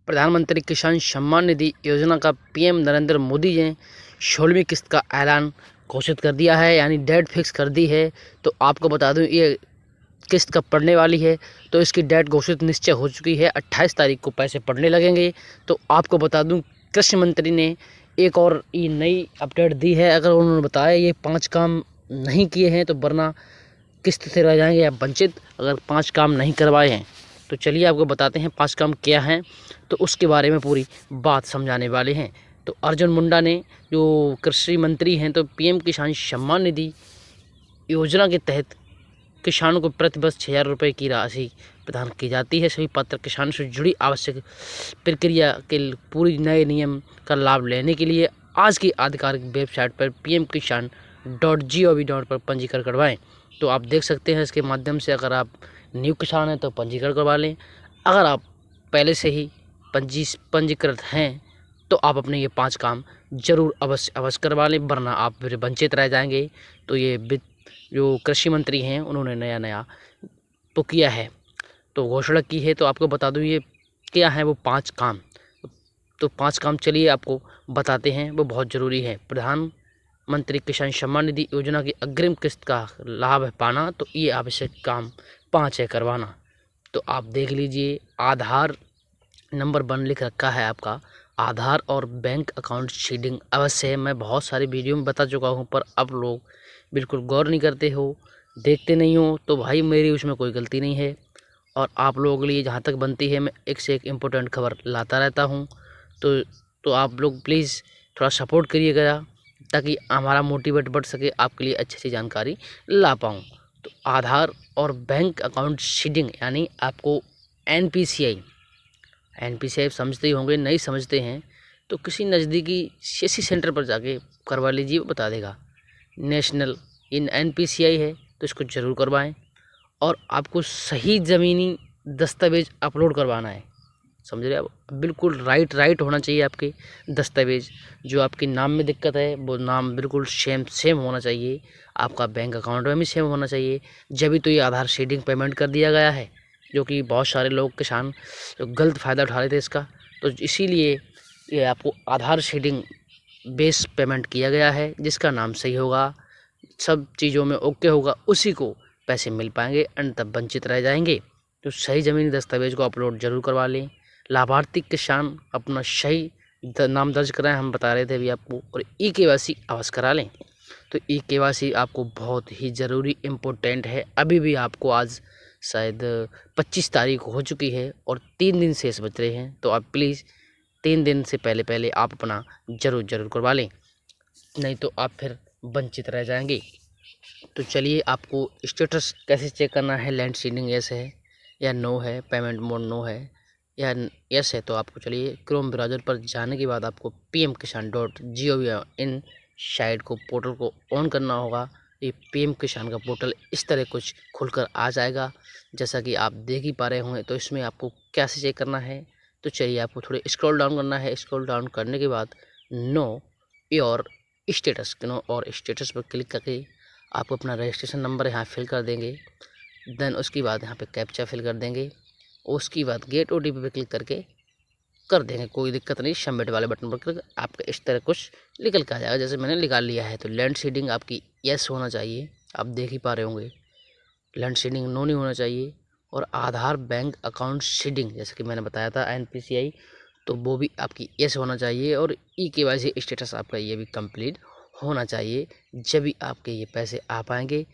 प्रधानमंत्री किसान सम्मान निधि योजना का पीएम नरेंद्र मोदी ने 16वीं किस्त का ऐलान घोषित कर दिया है, यानी डेट फिक्स कर दी है। तो आपको बता दूं ये किस्त कब पड़ने वाली है। तो इसकी डेट घोषित निश्चय हो चुकी है, 28 तारीख को पैसे पड़ने लगेंगे। तो आपको बता दूं कृषि मंत्री ने एक और ये नई अपडेट दी है। अगर उन्होंने बताया ये 5 काम नहीं किए हैं तो वरना किस्त से रह जाएंगे या वंचित, अगर 5 काम नहीं करवाए हैं। तो चलिए आपको बताते हैं 5 काम क्या हैं, तो उसके बारे में पूरी बात समझाने वाले हैं। तो अर्जुन मुंडा ने, जो कृषि मंत्री हैं, तो पीएम किसान सम्मान निधि योजना के तहत किसानों को प्रति वर्ष 6,000 रुपये की राशि प्रदान की जाती है। सभी पात्र किसानों से जुड़ी आवश्यक प्रक्रिया के पूरी नए नियम का लाभ लेने के लिए आज की आधिकारिक वेबसाइट पर pmkisan.gov.in पर पंजीकरण करवाएं। तो आप देख सकते हैं इसके माध्यम से, अगर आप न्यू किसान हैं तो पंजीकरण करवा लें। अगर आप पहले से ही पंजीकृत हैं तो आप अपने ये 5 काम जरूर अवश्य करवा लें, वरना आप फिर वंचित रह जाएंगे। तो ये जो कृषि मंत्री हैं उन्होंने नया तो किया है, तो घोषणा की है। तो आपको बता दूं ये क्या है वो 5 काम। तो 5 काम चलिए आपको बताते हैं, वो बहुत ज़रूरी है। प्रधानमंत्री किसान सम्मान निधि योजना की अग्रिम किस्त का लाभ पाना, तो ये आवश्यक काम 5 है करवाना। तो आप देख लीजिए, आधार नंबर 1 लिख रखा है आपका, आधार और बैंक अकाउंट सीडिंग अवश्य है। मैं बहुत सारी वीडियो में बता चुका हूँ, पर अब लोग बिल्कुल गौर नहीं करते हो, देखते नहीं हो। तो भाई मेरी उसमें कोई गलती नहीं है, और आप लोगों के लिए जहाँ तक बनती है मैं एक से एक इम्पोर्टेंट खबर लाता रहता हूँ। तो आप लोग प्लीज़ थोड़ा सपोर्ट करिएगा, ताकि हमारा मोटिवेट बढ़ सके, आपके लिए अच्छी सी जानकारी ला पाऊँ। तो आधार और बैंक अकाउंट सीडिंग यानी आपको एनपीसीआई समझते ही होंगे, नहीं समझते हैं तो किसी नज़दीकी सीएससी सेंटर पर जाके करवा लीजिए, वो बता देगा। नेशनल इन एनपीसीआई है तो इसको ज़रूर करवाएं। और आपको सही ज़मीनी दस्तावेज अपलोड करवाना है, समझ रहे हैं आप। बिल्कुल राइट होना चाहिए आपके दस्तावेज। जो आपके नाम में दिक्कत है वो नाम बिल्कुल सेम होना चाहिए, आपका बैंक अकाउंट में भी सेम होना चाहिए। जब भी तो ये आधार सीडिंग पेमेंट कर दिया गया है, जो कि बहुत सारे लोग किसान जो गलत फ़ायदा उठा रहे थे इसका, तो इसीलिए ये आपको आधार सीडिंग बेस पेमेंट किया गया है। जिसका नाम सही होगा, सब चीज़ों में ओके होगा, उसी को पैसे मिल पाएंगे, अन्यथा वंचित रह जाएंगे। तो सही ज़मीनी दस्तावेज को अपलोड जरूर करवा लें। लाभार्थी किसान अपना सही नाम दर्ज कराएं, हम बता रहे थे अभी आपको। और ई-केवाईसी अवश्य करा लें। तो ई-केवाईसी आपको बहुत ही ज़रूरी इम्पोर्टेंट है। अभी भी आपको आज शायद 25 तारीख हो चुकी है और 3 दिन शेष बच रहे हैं। तो आप प्लीज़ 3 दिन से पहले आप अपना ज़रूर करवा लें, नहीं तो आप फिर वंचित रह जाएंगे। तो चलिए आपको स्टेटस कैसे चेक करना है, लैंड सीडिंग यस है या नो है, पेमेंट मोड नो है या यस है। तो आपको चलिए क्रोम ब्राउज़र पर जाने के बाद आपको pmkisan.gov.in साइट को, पोर्टल को ऑन करना होगा। ये पीएम किसान का पोर्टल इस तरह कुछ खुलकर आ जाएगा, जैसा कि आप देख ही पा रहे होंगे। तो इसमें आपको कैसे चेक करना है, तो चलिए आपको थोड़े स्क्रॉल डाउन करना है। स्क्रॉल डाउन करने के बाद नो और स्टेटस पर क्लिक करके आप अपना रजिस्ट्रेशन नंबर यहाँ फिल कर देंगे। देन उसके बाद यहाँ पे कैप्चा फिल कर देंगे। उसके बाद गेट ओटीपी पे क्लिक करके कर देंगे, कोई दिक्कत नहीं। सबमिट वाले बटन पर क्लिक, आपका इस तरह कुछ निकल के आ जाएगा, जैसे मैंने निकाल लिया है। तो लैंड सीडिंग आपकी यस होना चाहिए, आप देख ही पा रहे होंगे। लैंड सीडिंग नो नहीं होना चाहिए। और आधार बैंक अकाउंट सीडिंग, जैसे कि मैंने बताया था एनपीसीआई, तो वो भी आपकी यस होना चाहिए। और ई-केवाईसी स्टेटस आपका ये भी कंप्लीट होना चाहिए, जब भी आपके ये पैसे आ पाएंगे।